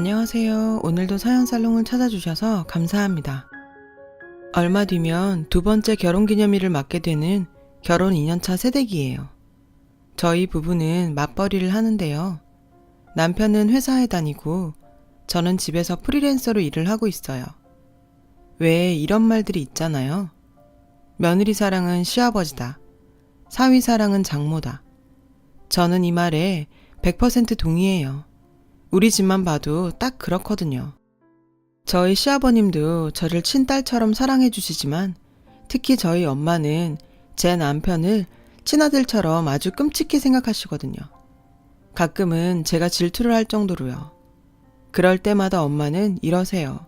안녕하세요. 오늘도 사연살롱을 찾아주셔서 감사합니다. 얼마 뒤면 두 번째 결혼기념일을 맞게 되는 결혼 2년차 새댁이에요. 저희 부부는 맞벌이를 하는데요. 남편은 회사에 다니고 저는 집에서 프리랜서로 일을 하고 있어요. 왜 이런 말들이 있잖아요. 며느리 사랑은 시아버지다. 사위 사랑은 장모다. 저는 이 말에 100% 동의해요. 우리 집만 봐도 딱 그렇거든요. 저희 시아버님도 저를 친딸처럼 사랑해 주시지만 특히 저희 엄마는 제 남편을 친아들처럼 아주 끔찍히 생각하시거든요. 가끔은 제가 질투를 할 정도로요. 그럴 때마다 엄마는 이러세요.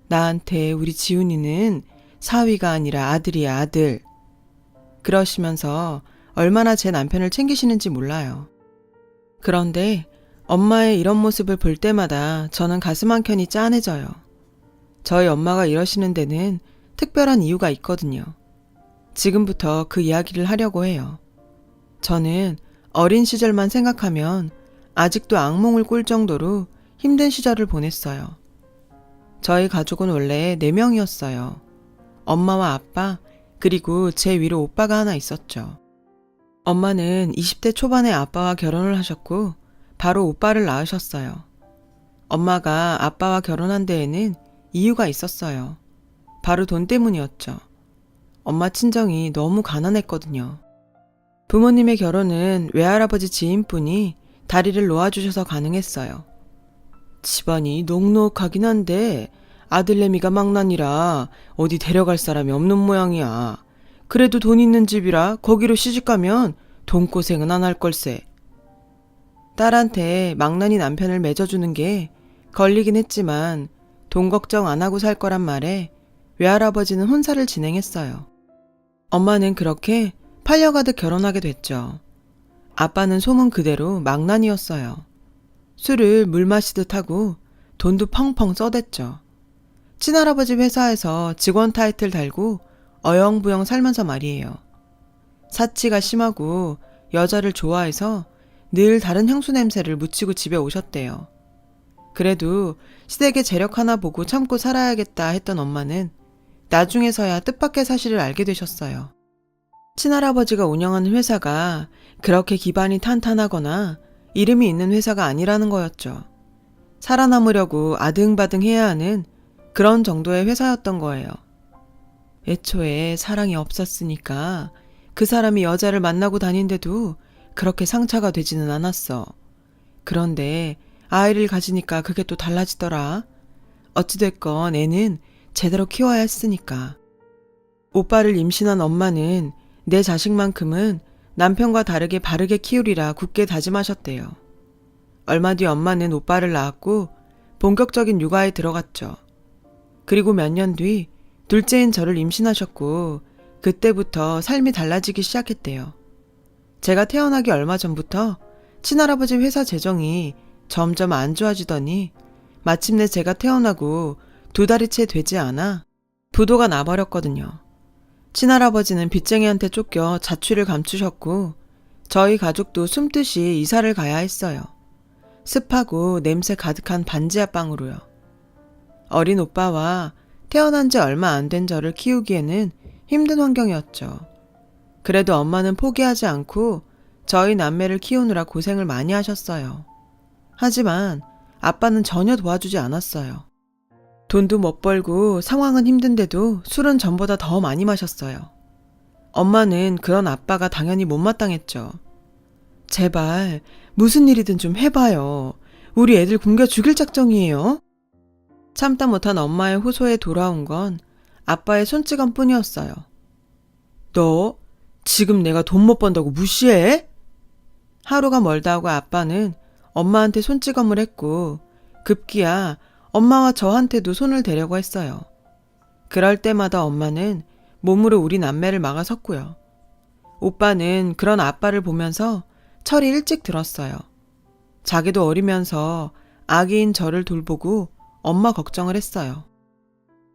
나한테 우리 지훈이는 사위가 아니라 아들이야, 아들. 그러시면서 얼마나 제 남편을 챙기시는지 몰라요. 그런데 엄마의 이런 모습을 볼 때마다 저는 가슴 한켠이 짠해져요. 저희 엄마가 이러시는 데는 특별한 이유가 있거든요. 지금부터 그 이야기를 하려고 해요. 저는 어린 시절만 생각하면 아직도 악몽을 꿀 정도로 힘든 시절을 보냈어요. 저희 가족은 원래 4명이었어요. 엄마와 아빠, 그리고 제 위로 오빠가 하나 있었죠. 엄마는 20대 초반에 아빠와 결혼을 하셨고 바로 오빠를 낳으셨어요. 엄마가 아빠와 결혼한 데에는 이유가 있었어요. 바로 돈 때문이었죠. 엄마 친정이 너무 가난했거든요. 부모님의 결혼은 외할아버지 지인분이 다리를 놓아주셔서 가능했어요. 집안이 녹록하긴 한데 아들내미가 망나니라 어디 데려갈 사람이 없는 모양이야. 그래도 돈 있는 집이라 거기로 시집가면 돈고생은 안 할 걸세. 딸한테 망나니 남편을 맺어주는 게 걸리긴 했지만 돈 걱정 안 하고 살 거란 말에 외할아버지는 혼사를 진행했어요. 엄마는 그렇게 팔려가듯 결혼하게 됐죠. 아빠는 소문 그대로 망나니였어요. 술을 물 마시듯 하고 돈도 펑펑 써댔죠. 친할아버지 회사에서 직원 타이틀 달고 어영부영 살면서 말이에요. 사치가 심하고 여자를 좋아해서 늘 다른 향수 냄새를 묻히고 집에 오셨대요. 그래도 시댁의 재력 하나 보고 참고 살아야겠다 했던 엄마는 나중에서야 뜻밖의 사실을 알게 되셨어요. 친할아버지가 운영하는 회사가 그렇게 기반이 탄탄하거나 이름이 있는 회사가 아니라는 거였죠. 살아남으려고 아등바등 해야 하는 그런 정도의 회사였던 거예요. 애초에 사랑이 없었으니까 그 사람이 여자를 만나고 다닌데도 그렇게 상처가 되지는 않았어. 그런데 아이를 가지니까 그게 또 달라지더라. 어찌됐건 애는 제대로 키워야 했으니까. 오빠를 임신한 엄마는 내 자식만큼은 남편과 다르게 바르게 키우리라 굳게 다짐하셨대요. 얼마 뒤 엄마는 오빠를 낳았고 본격적인 육아에 들어갔죠. 그리고 몇 년 뒤 둘째인 저를 임신하셨고 그때부터 삶이 달라지기 시작했대요. 제가 태어나기 얼마 전부터 친할아버지 회사 재정이 점점 안 좋아지더니 마침내 제가 태어나고 2달이 채 되지 않아 부도가 나버렸거든요. 친할아버지는 빚쟁이한테 쫓겨 자취를 감추셨고 저희 가족도 숨듯이 이사를 가야 했어요. 습하고 냄새 가득한 반지하 방으로요. 어린 오빠와 태어난 지 얼마 안 된 저를 키우기에는 힘든 환경이었죠. 그래도 엄마는 포기하지 않고 저희 남매를 키우느라 고생을 많이 하셨어요. 하지만 아빠는 전혀 도와주지 않았어요. 돈도 못 벌고 상황은 힘든데도 술은 전보다 더 많이 마셨어요. 엄마는 그런 아빠가 당연히 못마땅했죠. 제발 무슨 일이든 좀 해봐요. 우리 애들 굶겨 죽일 작정이에요. 참다 못한 엄마의 호소에 돌아온 건 아빠의 손찌검 뿐이었어요. 너 지금 내가 돈 못 번다고 무시해? 하루가 멀다 하고 아빠는 엄마한테 손찌검을 했고 급기야 엄마와 저한테도 손을 대려고 했어요. 그럴 때마다 엄마는 몸으로 우리 남매를 막아섰고요. 오빠는 그런 아빠를 보면서 철이 일찍 들었어요. 자기도 어리면서 아기인 저를 돌보고 엄마 걱정을 했어요.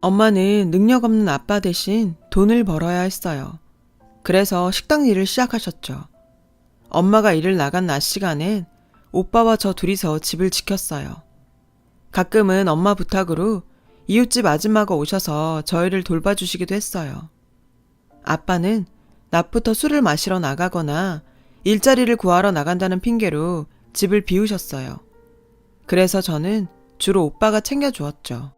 엄마는 능력 없는 아빠 대신 돈을 벌어야 했어요. 그래서 식당 일을 시작하셨죠. 엄마가 일을 나간 낮 시간엔 오빠와 저 둘이서 집을 지켰어요. 가끔은 엄마 부탁으로 이웃집 아줌마가 오셔서 저희를 돌봐주시기도 했어요. 아빠는 낮부터 술을 마시러 나가거나 일자리를 구하러 나간다는 핑계로 집을 비우셨어요. 그래서 저는 주로 오빠가 챙겨주었죠.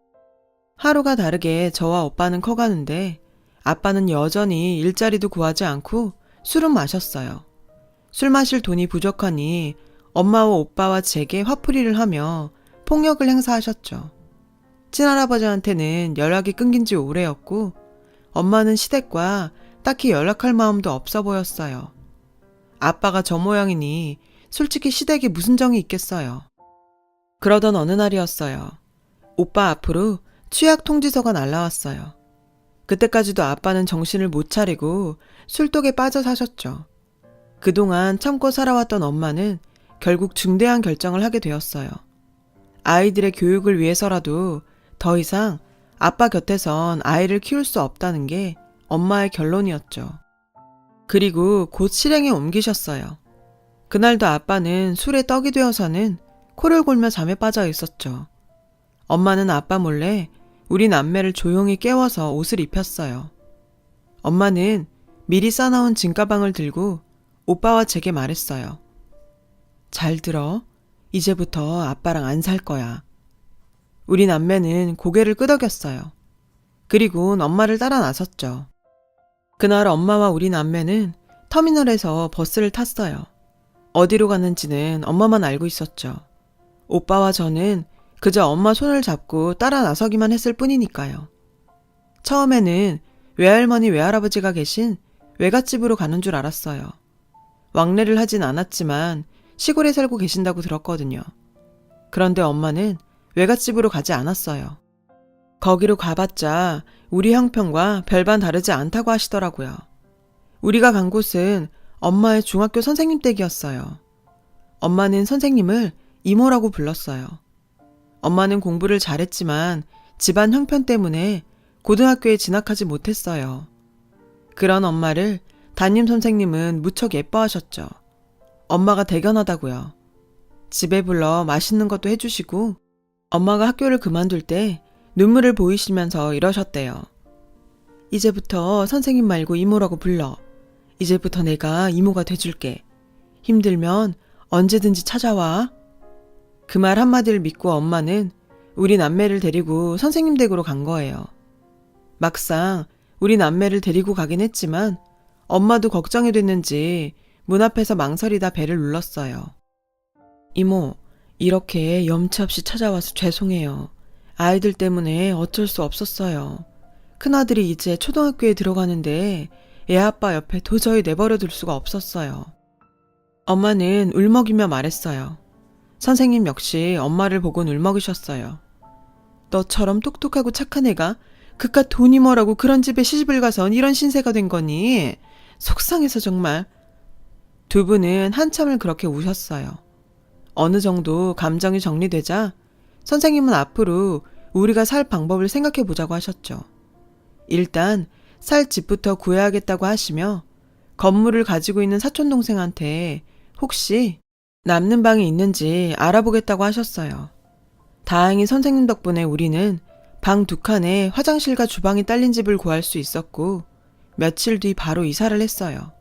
하루가 다르게 저와 오빠는 커가는데 아빠는 여전히 일자리도 구하지 않고 술은 마셨어요. 술 마실 돈이 부족하니 엄마와 오빠와 제게 화풀이를 하며 폭력을 행사하셨죠. 친할아버지한테는 연락이 끊긴 지 오래였고 엄마는 시댁과 딱히 연락할 마음도 없어 보였어요. 아빠가 저 모양이니 솔직히 시댁에 무슨 정이 있겠어요. 그러던 어느 날이었어요. 오빠 앞으로 취약 통지서가 날라왔어요. 그때까지도 아빠는 정신을 못 차리고 술독에 빠져 사셨죠. 그동안 참고 살아왔던 엄마는 결국 중대한 결정을 하게 되었어요. 아이들의 교육을 위해서라도 더 이상 아빠 곁에선 아이를 키울 수 없다는 게 엄마의 결론이었죠. 그리고 곧 실행에 옮기셨어요. 그날도 아빠는 술에 떡이 되어서는 코를 골며 잠에 빠져 있었죠. 엄마는 아빠 몰래 우리 남매를 조용히 깨워서 옷을 입혔어요. 엄마는 미리 싸놓은 짐가방을 들고 오빠와 제게 말했어요. 잘 들어. 이제부터 아빠랑 안 살 거야. 우리 남매는 고개를 끄덕였어요. 그리곤 엄마를 따라 나섰죠. 그날 엄마와 우리 남매는 터미널에서 버스를 탔어요. 어디로 가는지는 엄마만 알고 있었죠. 오빠와 저는 그저 엄마 손을 잡고 따라 나서기만 했을 뿐이니까요. 처음에는 외할머니 외할아버지가 계신 외갓집으로 가는 줄 알았어요. 왕래를 하진 않았지만 시골에 살고 계신다고 들었거든요. 그런데 엄마는 외갓집으로 가지 않았어요. 거기로 가봤자 우리 형편과 별반 다르지 않다고 하시더라고요. 우리가 간 곳은 엄마의 중학교 선생님 댁이었어요. 엄마는 선생님을 이모라고 불렀어요. 엄마는 공부를 잘했지만 집안 형편 때문에 고등학교에 진학하지 못했어요. 그런 엄마를 담임 선생님은 무척 예뻐하셨죠. 엄마가 대견하다고요. 집에 불러 맛있는 것도 해주시고 엄마가 학교를 그만둘 때 눈물을 보이시면서 이러셨대요. 이제부터 선생님 말고 이모라고 불러. 이제부터 내가 이모가 돼줄게. 힘들면 언제든지 찾아와. 그 말 한마디를 믿고 엄마는 우리 남매를 데리고 선생님 댁으로 간 거예요. 막상 우리 남매를 데리고 가긴 했지만 엄마도 걱정이 됐는지 문 앞에서 망설이다 배를 눌렀어요. 이모, 이렇게 염치 없이 찾아와서 죄송해요. 아이들 때문에 어쩔 수 없었어요. 큰아들이 이제 초등학교에 들어가는데 애아빠 옆에 도저히 내버려 둘 수가 없었어요. 엄마는 울먹이며 말했어요. 선생님 역시 엄마를 보곤 울먹이셨어요. 너처럼 똑똑하고 착한 애가 그깟 돈이 뭐라고 그런 집에 시집을 가선 이런 신세가 된 거니? 속상해서 정말. 두 분은 한참을 그렇게 우셨어요. 어느 정도 감정이 정리되자 선생님은 앞으로 우리가 살 방법을 생각해 보자고 하셨죠. 일단 살 집부터 구해야겠다고 하시며 건물을 가지고 있는 사촌동생한테 혹시 남는 방이 있는지 알아보겠다고 하셨어요. 다행히 선생님 덕분에 우리는 방 2칸에 화장실과 주방이 딸린 집을 구할 수 있었고 며칠 뒤 바로 이사를 했어요.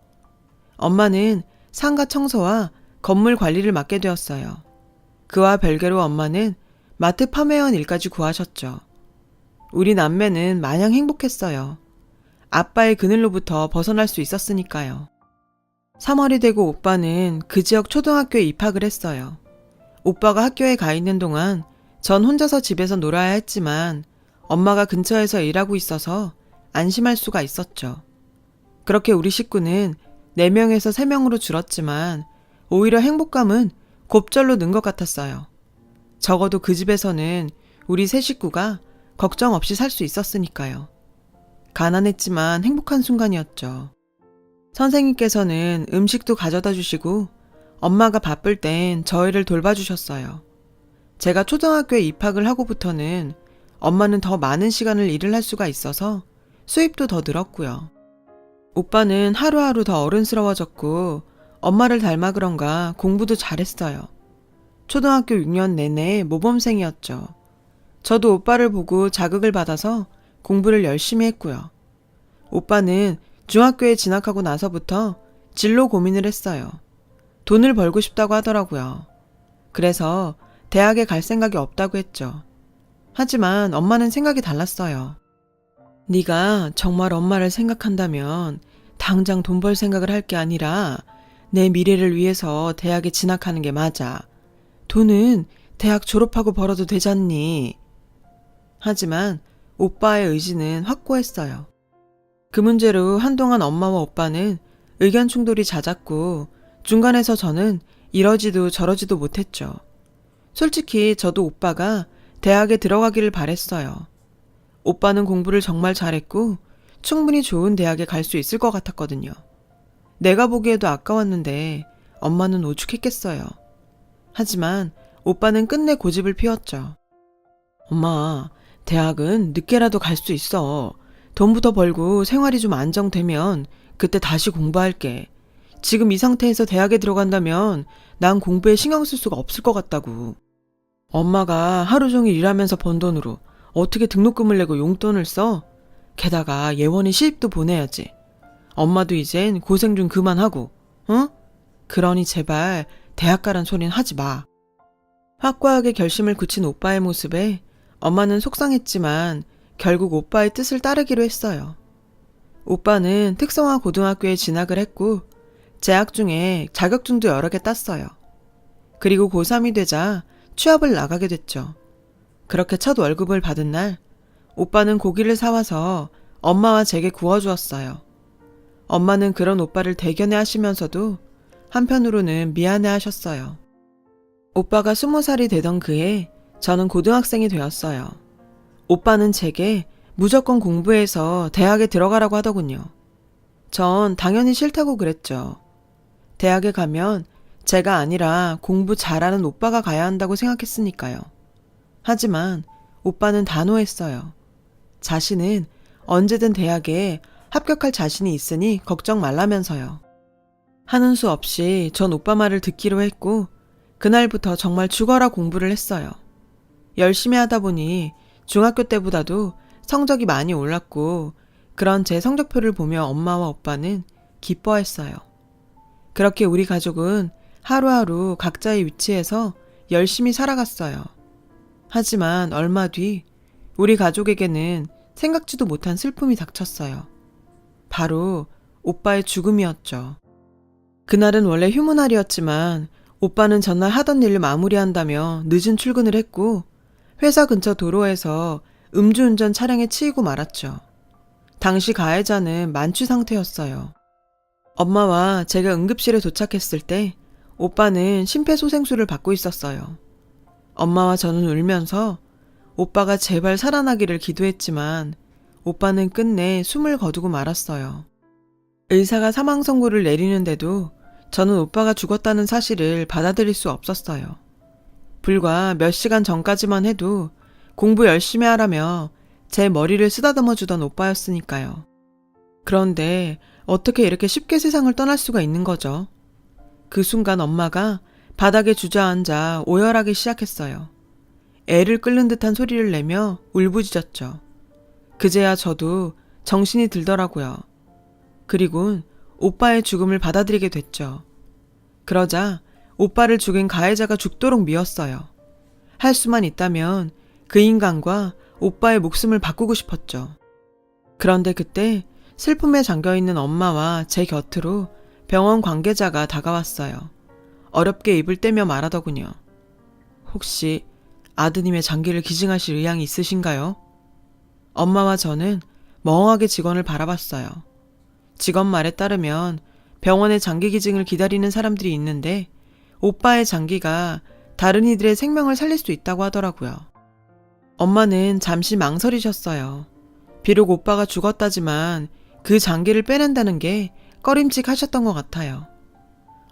엄마는 상가 청소와 건물 관리를 맡게 되었어요. 그와 별개로 엄마는 마트 판매원 일까지 구하셨죠. 우리 남매는 마냥 행복했어요. 아빠의 그늘로부터 벗어날 수 있었으니까요. 3월이 되고 오빠는 그 지역 초등학교에 입학을 했어요. 오빠가 학교에 가 있는 동안 전 혼자서 집에서 놀아야 했지만 엄마가 근처에서 일하고 있어서 안심할 수가 있었죠. 그렇게 우리 식구는 4명에서 3명으로 줄었지만 오히려 행복감은 곱절로 는 것 같았어요. 적어도 그 집에서는 우리 3 식구가 걱정 없이 살 수 있었으니까요. 가난했지만 행복한 순간이었죠. 선생님께서는 음식도 가져다 주시고 엄마가 바쁠 땐 저희를 돌봐주셨어요. 제가 초등학교에 입학을 하고부터는 엄마는 더 많은 시간을 일을 할 수가 있어서 수입도 더 늘었고요. 오빠는 하루하루 더 어른스러워졌고 엄마를 닮아 그런가 공부도 잘했어요. 초등학교 6년 내내 모범생이었죠. 저도 오빠를 보고 자극을 받아서 공부를 열심히 했고요. 오빠는 중학교에 진학하고 나서부터 진로 고민을 했어요. 돈을 벌고 싶다고 하더라고요. 그래서 대학에 갈 생각이 없다고 했죠. 하지만 엄마는 생각이 달랐어요. 네가 정말 엄마를 생각한다면 당장 돈 벌 생각을 할 게 아니라 내 미래를 위해서 대학에 진학하는 게 맞아. 돈은 대학 졸업하고 벌어도 되잖니. 하지만 오빠의 의지는 확고했어요. 그 문제로 한동안 엄마와 오빠는 의견 충돌이 잦았고 중간에서 저는 이러지도 저러지도 못했죠. 솔직히 저도 오빠가 대학에 들어가기를 바랬어요. 오빠는 공부를 정말 잘했고 충분히 좋은 대학에 갈 수 있을 것 같았거든요. 내가 보기에도 아까웠는데 엄마는 오죽했겠어요. 하지만 오빠는 끝내 고집을 피웠죠. 엄마, 대학은 늦게라도 갈 수 있어. 돈부터 벌고 생활이 좀 안정되면 그때 다시 공부할게. 지금 이 상태에서 대학에 들어간다면 난 공부에 신경 쓸 수가 없을 것 같다고. 엄마가 하루 종일 일하면서 번 돈으로 어떻게 등록금을 내고 용돈을 써? 게다가 예원이 시집도 보내야지. 엄마도 이젠 고생 좀 그만하고, 응? 그러니 제발 대학 가란 소린 하지 마. 확고하게 결심을 굳힌 오빠의 모습에 엄마는 속상했지만 결국 오빠의 뜻을 따르기로 했어요. 오빠는 특성화 고등학교에 진학을 했고 재학 중에 자격증도 여러 개 땄어요. 그리고 고3이 되자 취업을 나가게 됐죠. 그렇게 첫 월급을 받은 날 오빠는 고기를 사와서 엄마와 제게 구워주었어요. 엄마는 그런 오빠를 대견해 하시면서도 한편으로는 미안해 하셨어요. 오빠가 20살이 되던 그해 저는 고등학생이 되었어요. 오빠는 제게 무조건 공부해서 대학에 들어가라고 하더군요. 전 당연히 싫다고 그랬죠. 대학에 가면 제가 아니라 공부 잘하는 오빠가 가야 한다고 생각했으니까요. 하지만 오빠는 단호했어요. 자신은 언제든 대학에 합격할 자신이 있으니 걱정 말라면서요. 하는 수 없이 전 오빠 말을 듣기로 했고 그날부터 정말 죽어라 공부를 했어요. 열심히 하다 보니 중학교 때보다도 성적이 많이 올랐고 그런 제 성적표를 보며 엄마와 오빠는 기뻐했어요. 그렇게 우리 가족은 하루하루 각자의 위치에서 열심히 살아갔어요. 하지만 얼마 뒤 우리 가족에게는 생각지도 못한 슬픔이 닥쳤어요. 바로 오빠의 죽음이었죠. 그날은 원래 휴무날이었지만 오빠는 전날 하던 일을 마무리한다며 늦은 출근을 했고 회사 근처 도로에서 음주운전 차량에 치이고 말았죠. 당시 가해자는 만취 상태였어요. 엄마와 제가 응급실에 도착했을 때 오빠는 심폐소생술을 받고 있었어요. 엄마와 저는 울면서 오빠가 제발 살아나기를 기도했지만 오빠는 끝내 숨을 거두고 말았어요. 의사가 사망 선고를 내리는데도 저는 오빠가 죽었다는 사실을 받아들일 수 없었어요. 불과 몇 시간 전까지만 해도 공부 열심히 하라며 제 머리를 쓰다듬어 주던 오빠였으니까요. 그런데 어떻게 이렇게 쉽게 세상을 떠날 수가 있는 거죠? 그 순간 엄마가 바닥에 주저앉아 오열하기 시작했어요. 애를 끓는 듯한 소리를 내며 울부짖었죠. 그제야 저도 정신이 들더라고요. 그리곤 오빠의 죽음을 받아들이게 됐죠. 그러자 오빠를 죽인 가해자가 죽도록 미웠어요. 할 수만 있다면 그 인간과 오빠의 목숨을 바꾸고 싶었죠. 그런데 그때 슬픔에 잠겨있는 엄마와 제 곁으로 병원 관계자가 다가왔어요. 어렵게 입을 떼며 말하더군요. 혹시 아드님의 장기를 기증하실 의향이 있으신가요? 엄마와 저는 멍하게 직원을 바라봤어요. 직원 말에 따르면 병원에 장기 기증을 기다리는 사람들이 있는데 오빠의 장기가 다른 이들의 생명을 살릴 수 있다고 하더라고요. 엄마는 잠시 망설이셨어요. 비록 오빠가 죽었다지만 그 장기를 빼낸다는 게 꺼림칙하셨던 것 같아요.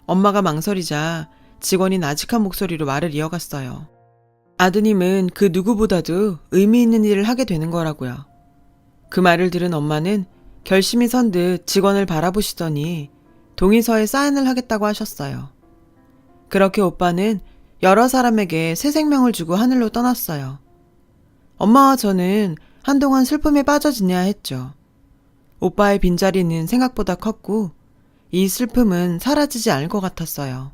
엄마가 망설이자 직원이 나직한 목소리로 말을 이어갔어요. 아드님은 그 누구보다도 의미 있는 일을 하게 되는 거라고요. 그 말을 들은 엄마는 결심이 선 듯 직원을 바라보시더니 동의서에 사인을 하겠다고 하셨어요. 그렇게 오빠는 여러 사람에게 새 생명을 주고 하늘로 떠났어요. 엄마와 저는 한동안 슬픔에 빠져 지내야 했죠. 오빠의 빈자리는 생각보다 컸고 이 슬픔은 사라지지 않을 것 같았어요.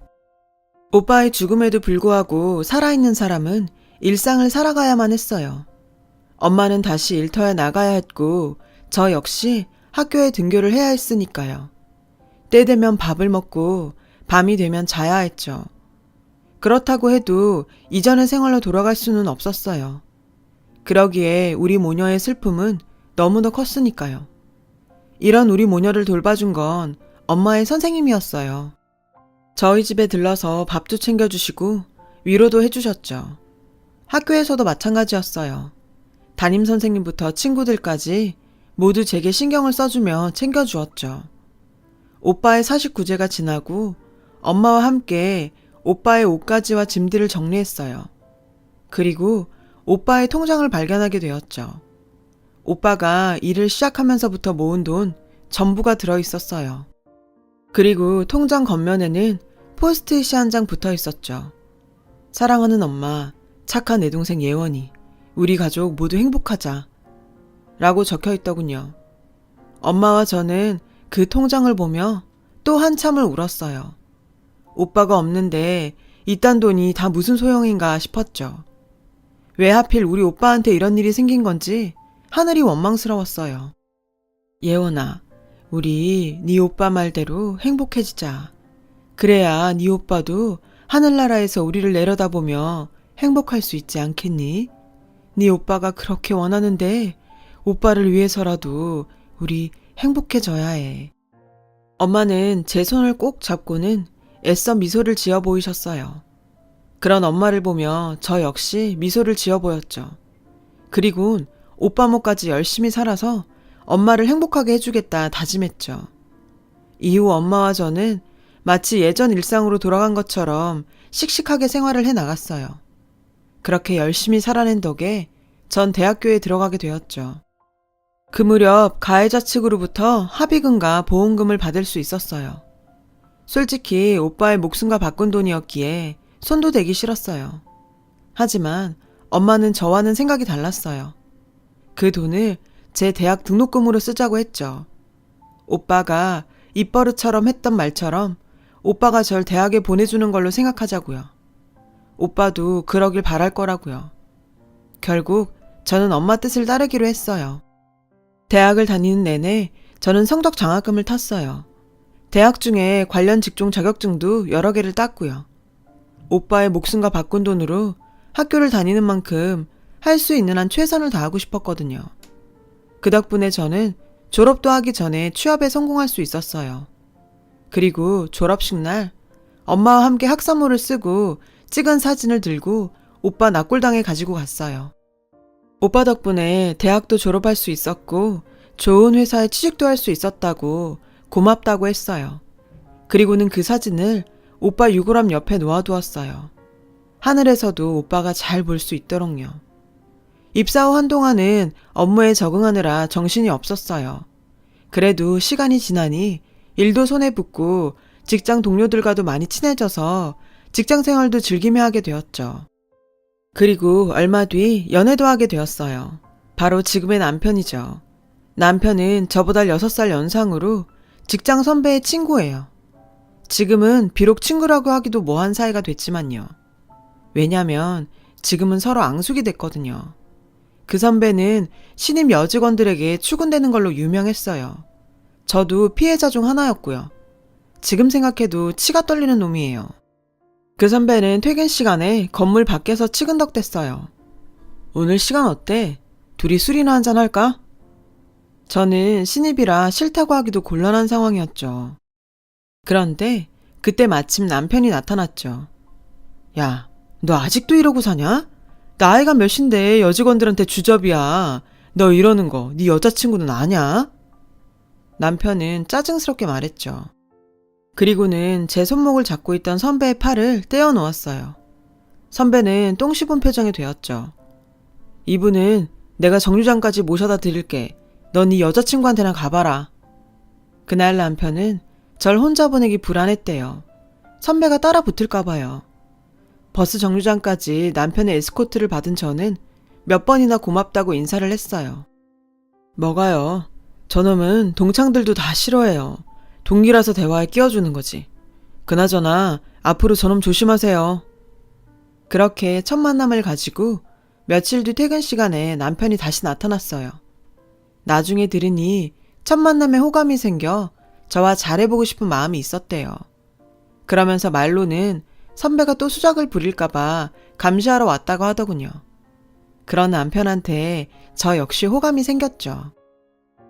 오빠의 죽음에도 불구하고 살아있는 사람은 일상을 살아가야만 했어요. 엄마는 다시 일터에 나가야 했고 저 역시 학교에 등교를 해야 했으니까요. 때 되면 밥을 먹고 밤이 되면 자야 했죠. 그렇다고 해도 이전의 생활로 돌아갈 수는 없었어요. 그러기에 우리 모녀의 슬픔은 너무도 컸으니까요. 이런 우리 모녀를 돌봐준 건 엄마의 선생님이었어요. 저희 집에 들러서 밥도 챙겨주시고 위로도 해주셨죠. 학교에서도 마찬가지였어요. 담임 선생님부터 친구들까지 모두 제게 신경을 써주며 챙겨주었죠. 오빠의 49제가 지나고 엄마와 함께 오빠의 옷가지와 짐들을 정리했어요. 그리고 오빠의 통장을 발견하게 되었죠. 오빠가 일을 시작하면서부터 모은 돈 전부가 들어있었어요. 그리고 통장 겉면에는 포스트잇이 한 장 붙어 있었죠. 사랑하는 엄마, 착한 내 동생 예원이, 우리 가족 모두 행복하자 라고 적혀 있더군요. 엄마와 저는 그 통장을 보며 또 한참을 울었어요. 오빠가 없는데 이딴 돈이 다 무슨 소용인가 싶었죠. 왜 하필 우리 오빠한테 이런 일이 생긴 건지 하늘이 원망스러웠어요. 예원아, 우리 네 오빠 말대로 행복해지자. 그래야 네 오빠도 하늘나라에서 우리를 내려다보며 행복할 수 있지 않겠니? 네 오빠가 그렇게 원하는데 오빠를 위해서라도 우리 행복해져야 해. 엄마는 제 손을 꼭 잡고는 애써 미소를 지어 보이셨어요. 그런 엄마를 보며 저 역시 미소를 지어 보였죠. 그리곤 오빠 몫까지 열심히 살아서 엄마를 행복하게 해주겠다 다짐했죠. 이후 엄마와 저는 마치 예전 일상으로 돌아간 것처럼 씩씩하게 생활을 해 나갔어요. 그렇게 열심히 살아낸 덕에 전 대학교에 들어가게 되었죠. 그 무렵 가해자 측으로부터 합의금과 보험금을 받을 수 있었어요. 솔직히 오빠의 목숨과 바꾼 돈이었기에 손도 대기 싫었어요. 하지만 엄마는 저와는 생각이 달랐어요. 그 돈을 제 대학 등록금으로 쓰자고 했죠. 오빠가 입버릇처럼 했던 말처럼 오빠가 절 대학에 보내주는 걸로 생각하자고요. 오빠도 그러길 바랄 거라고요. 결국 저는 엄마 뜻을 따르기로 했어요. 대학을 다니는 내내 저는 성적 장학금을 탔어요. 대학 중에 관련 직종 자격증도 여러 개를 땄고요. 오빠의 목숨과 바꾼 돈으로 학교를 다니는 만큼 할 수 있는 한 최선을 다하고 싶었거든요. 그 덕분에 저는 졸업도 하기 전에 취업에 성공할 수 있었어요. 그리고 졸업식 날 엄마와 함께 학사모를 쓰고 찍은 사진을 들고 오빠 납골당에 가지고 갔어요. 오빠 덕분에 대학도 졸업할 수 있었고 좋은 회사에 취직도 할 수 있었다고 고맙다고 했어요. 그리고는 그 사진을 오빠 유골함 옆에 놓아두었어요. 하늘에서도 오빠가 잘 볼 수 있도록요. 입사 후 한동안은 업무에 적응하느라 정신이 없었어요. 그래도 시간이 지나니 일도 손에 붙고 직장 동료들과도 많이 친해져서 직장 생활도 즐기며 하게 되었죠. 그리고 얼마 뒤 연애도 하게 되었어요. 바로 지금의 남편이죠. 남편은 저보다 6살 연상으로 직장 선배의 친구예요. 지금은 비록 친구라고 하기도 뭐한 사이가 됐지만요. 왜냐면 지금은 서로 앙숙이 됐거든요. 그 선배는 신입 여직원들에게 추근되는 걸로 유명했어요. 저도 피해자 중 하나였고요. 지금 생각해도 치가 떨리는 놈이에요. 그 선배는 퇴근 시간에 건물 밖에서 치근덕댔어요. 오늘 시간 어때? 둘이 술이나 한잔 할까? 저는 신입이라 싫다고 하기도 곤란한 상황이었죠. 그런데 그때 마침 남편이 나타났죠. 야, 너 아직도 이러고 사냐? 나이가 몇인데 여직원들한테 주접이야. 너 이러는 거 네 여자친구는 아냐? 남편은 짜증스럽게 말했죠. 그리고는 제 손목을 잡고 있던 선배의 팔을 떼어 놓았어요. 선배는 똥 씹은 표정이 되었죠. 이분은 내가 정류장까지 모셔다 드릴게. 넌 네 여자친구한테나 가봐라. 그날 남편은 절 혼자 보내기 불안했대요. 선배가 따라 붙을까 봐요. 버스 정류장까지 남편의 에스코트를 받은 저는 몇 번이나 고맙다고 인사를 했어요. 뭐가요? 저놈은 동창들도 다 싫어해요. 동기라서 대화에 끼워주는 거지. 그나저나 앞으로 저놈 조심하세요. 그렇게 첫 만남을 가지고 며칠 뒤 퇴근 시간에 남편이 다시 나타났어요. 나중에 들으니 첫 만남에 호감이 생겨 저와 잘해보고 싶은 마음이 있었대요. 그러면서 말로는 선배가 또 수작을 부릴까봐 감시하러 왔다고 하더군요. 그런 남편한테 저 역시 호감이 생겼죠.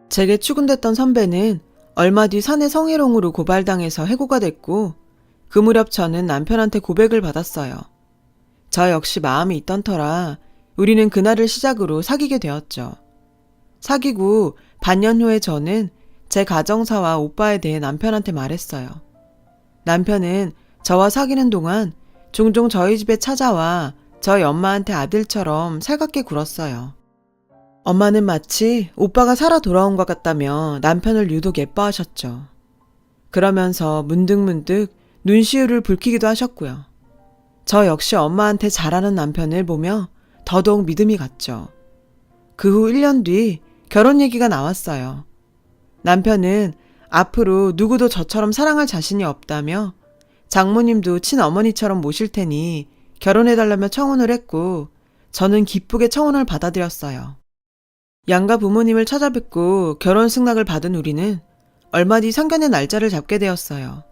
제게 추근댔던 선배는 얼마 뒤 사내 성희롱으로 고발당해서 해고가 됐고 그 무렵 저는 남편한테 고백을 받았어요. 저 역시 마음이 있던 터라 우리는 그날을 시작으로 사귀게 되었죠. 사귀고 반년 후에 저는 제 가정사와 오빠에 대해 남편한테 말했어요. 남편은 저와 사귀는 동안 종종 저희 집에 찾아와 저희 엄마한테 아들처럼 살갑게 굴었어요. 엄마는 마치 오빠가 살아 돌아온 것 같다며 남편을 유독 예뻐하셨죠. 그러면서 문득문득 눈시울을 붉히기도 하셨고요. 저 역시 엄마한테 잘하는 남편을 보며 더더욱 믿음이 갔죠. 그 후 1년 뒤 결혼 얘기가 나왔어요. 남편은 앞으로 누구도 저처럼 사랑할 자신이 없다며 장모님도 친어머니처럼 모실 테니 결혼해달라며 청혼을 했고 저는 기쁘게 청혼을 받아들였어요. 양가 부모님을 찾아뵙고 결혼 승낙을 받은 우리는 얼마 뒤 상견례 날짜를 잡게 되었어요.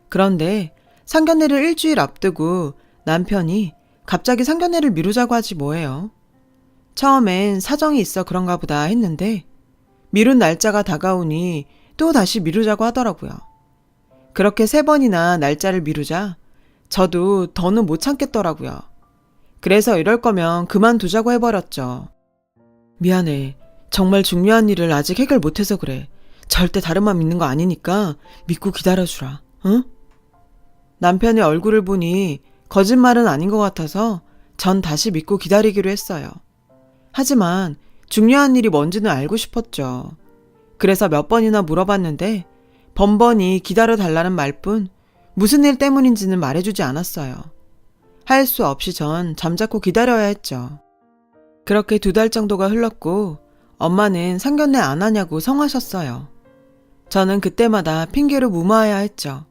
그런데 상견례를 일주일 앞두고 남편이 갑자기 상견례를 미루자고 하지 뭐예요. 처음엔 사정이 있어 그런가 보다 했는데 미룬 날짜가 다가오니 또 다시 미루자고 하더라고요. 그렇게 3번이나 날짜를 미루자 저도 더는 못 참겠더라고요. 그래서 이럴 거면 그만두자고 해버렸죠. 미안해. 정말 중요한 일을 아직 해결 못해서 그래. 절대 다른 맘 있는 거 아니니까 믿고 기다려주라. 응? 남편의 얼굴을 보니 거짓말은 아닌 것 같아서 전 다시 믿고 기다리기로 했어요. 하지만 중요한 일이 뭔지는 알고 싶었죠. 그래서 몇 번이나 물어봤는데 번번이 기다려달라는 말뿐 무슨 일 때문인지는 말해주지 않았어요. 할 수 없이 전 잠자코 기다려야 했죠. 그렇게 2달 정도가 흘렀고 엄마는 상견례 안 하냐고 성하셨어요. 저는 그때마다 핑계로 무마해야 했죠.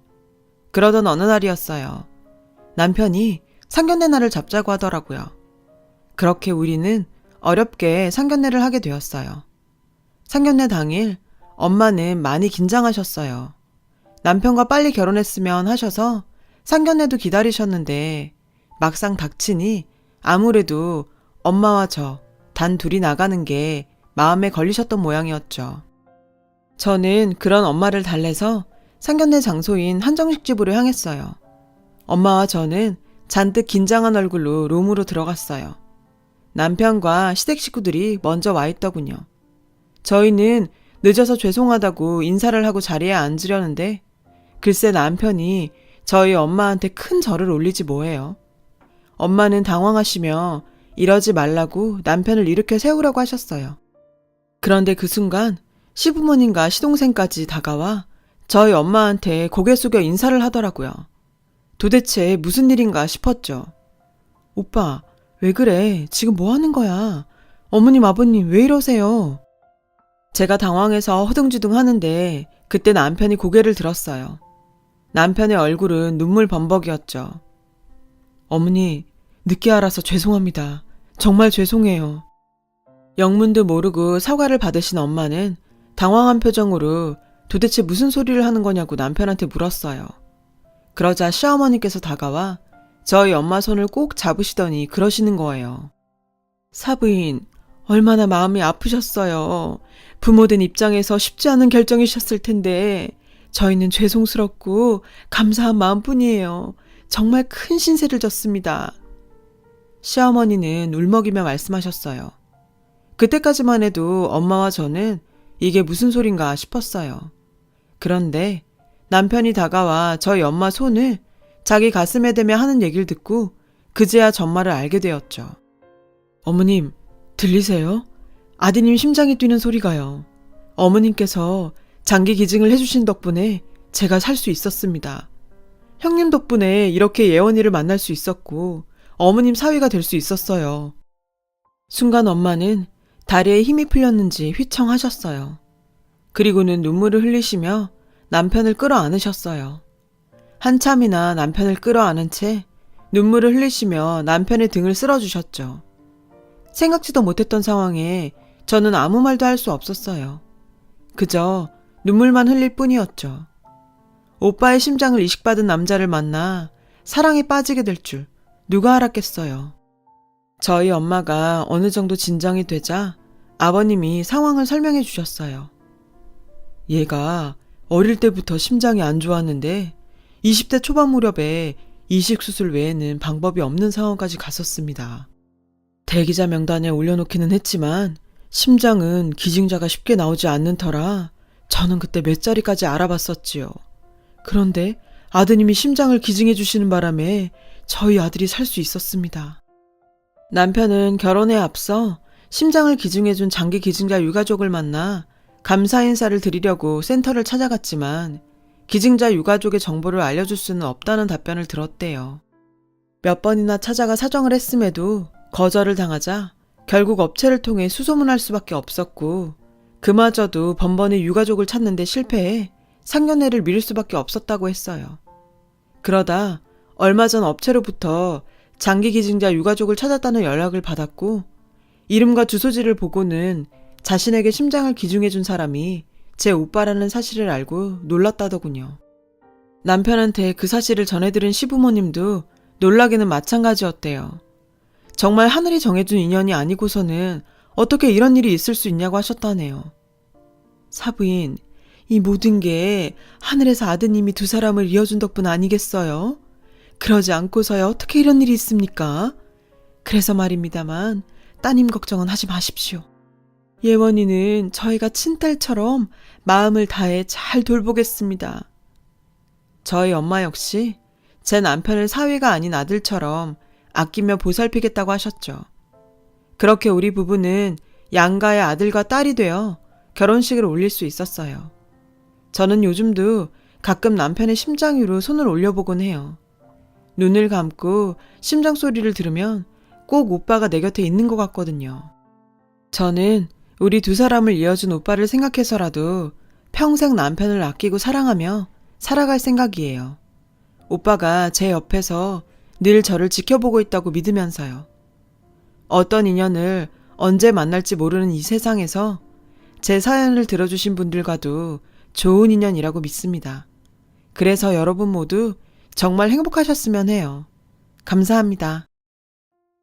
그러던 어느 날이었어요. 남편이 상견례 날을 잡자고 하더라고요. 그렇게 우리는 어렵게 상견례를 하게 되었어요. 상견례 당일 엄마는 많이 긴장하셨어요. 남편과 빨리 결혼했으면 하셔서 상견례도 기다리셨는데 막상 닥치니 아무래도 엄마와 저 단 둘이 나가는 게 마음에 걸리셨던 모양이었죠. 저는 그런 엄마를 달래서 상견례 장소인 한정식집으로 향했어요. 엄마와 저는 잔뜩 긴장한 얼굴로 룸으로 들어갔어요. 남편과 시댁 식구들이 먼저 와 있더군요. 저희는 늦어서 죄송하다고 인사를 하고 자리에 앉으려는데 글쎄 남편이 저희 엄마한테 큰 절을 올리지 뭐예요. 엄마는 당황하시며 이러지 말라고 남편을 일으켜 세우라고 하셨어요. 그런데 그 순간 시부모님과 시동생까지 다가와 저희 엄마한테 고개 숙여 인사를 하더라고요. 도대체 무슨 일인가 싶었죠. 오빠, 왜 그래? 지금 뭐 하는 거야? 어머님, 아버님 왜 이러세요? 제가 당황해서 허둥지둥 하는데 그때 남편이 고개를 들었어요. 남편의 얼굴은 눈물 범벅이었죠. 어머니, 늦게 알아서 죄송합니다. 정말 죄송해요. 영문도 모르고 사과를 받으신 엄마는 당황한 표정으로 도대체 무슨 소리를 하는 거냐고 남편한테 물었어요. 그러자 시어머니께서 다가와 저희 엄마 손을 꼭 잡으시더니 그러시는 거예요. 사부인, 얼마나 마음이 아프셨어요. 부모된 입장에서 쉽지 않은 결정이셨을 텐데 저희는 죄송스럽고 감사한 마음뿐이에요. 정말 큰 신세를 졌습니다. 시어머니는 울먹이며 말씀하셨어요. 그때까지만 해도 엄마와 저는 이게 무슨 소린가 싶었어요. 그런데 남편이 다가와 저희 엄마 손을 자기 가슴에 대며 하는 얘기를 듣고 그제야 전말을 알게 되었죠. 어머님, 들리세요? 아드님 심장이 뛰는 소리가요. 어머님께서 장기 기증을 해주신 덕분에 제가 살 수 있었습니다. 형님 덕분에 이렇게 예원이를 만날 수 있었고 어머님 사위가 될 수 있었어요. 순간 엄마는 다리에 힘이 풀렸는지 휘청하셨어요. 그리고는 눈물을 흘리시며 남편을 끌어안으셨어요. 한참이나 남편을 끌어안은 채 눈물을 흘리시며 남편의 등을 쓸어주셨죠. 생각지도 못했던 상황에 저는 아무 말도 할 수 없었어요. 그저 눈물만 흘릴 뿐이었죠. 오빠의 심장을 이식받은 남자를 만나 사랑에 빠지게 될 줄 누가 알았겠어요. 저희 엄마가 어느 정도 진정이 되자 아버님이 상황을 설명해 주셨어요. 얘가 어릴 때부터 심장이 안 좋았는데 20대 초반 무렵에 이식 수술 외에는 방법이 없는 상황까지 갔었습니다. 대기자 명단에 올려놓기는 했지만 심장은 기증자가 쉽게 나오지 않는 터라 저는 그때 몇 자리까지 알아봤었지요. 그런데 아드님이 심장을 기증해 주시는 바람에 저희 아들이 살 수 있었습니다. 남편은 결혼에 앞서 심장을 기증해준 장기 기증자 유가족을 만나 감사 인사를 드리려고 센터를 찾아갔지만 기증자 유가족의 정보를 알려줄 수는 없다는 답변을 들었대요. 몇 번이나 찾아가 사정을 했음에도 거절을 당하자 결국 업체를 통해 수소문할 수밖에 없었고 그마저도 번번이 유가족을 찾는데 실패해 상견례를 미룰 수밖에 없었다고 했어요. 그러다 얼마 전 업체로부터 장기 기증자 유가족을 찾았다는 연락을 받았고 이름과 주소지를 보고는 자신에게 심장을 기증해준 사람이 제 오빠라는 사실을 알고 놀랐다더군요. 남편한테 그 사실을 전해들은 시부모님도 놀라기는 마찬가지였대요. 정말 하늘이 정해준 인연이 아니고서는 어떻게 이런 일이 있을 수 있냐고 하셨다네요. 사부인, 이 모든 게 하늘에서 아드님이 두 사람을 이어준 덕분 아니겠어요? 그러지 않고서야 어떻게 이런 일이 있습니까? 그래서 말입니다만 따님 걱정은 하지 마십시오. 예원이는 저희가 친딸처럼 마음을 다해 잘 돌보겠습니다. 저희 엄마 역시 제 남편을 사위가 아닌 아들처럼 아끼며 보살피겠다고 하셨죠. 그렇게 우리 부부는 양가의 아들과 딸이 되어 결혼식을 올릴 수 있었어요. 저는 요즘도 가끔 남편의 심장 위로 손을 올려보곤 해요. 눈을 감고 심장 소리를 들으면 꼭 오빠가 내 곁에 있는 것 같거든요. 저는 우리 두 사람을 이어준 오빠를 생각해서라도 평생 남편을 아끼고 사랑하며 살아갈 생각이에요. 오빠가 제 옆에서 늘 저를 지켜보고 있다고 믿으면서요. 어떤 인연을 언제 만날지 모르는 이 세상에서 제 사연을 들어주신 분들과도 좋은 인연이라고 믿습니다. 그래서 여러분 모두 정말 행복하셨으면 해요. 감사합니다.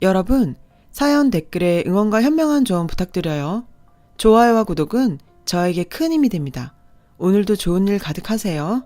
여러분, 사연 댓글에 응원과 현명한 조언 부탁드려요. 좋아요와 구독은 저에게 큰 힘이 됩니다. 오늘도 좋은 일 가득하세요.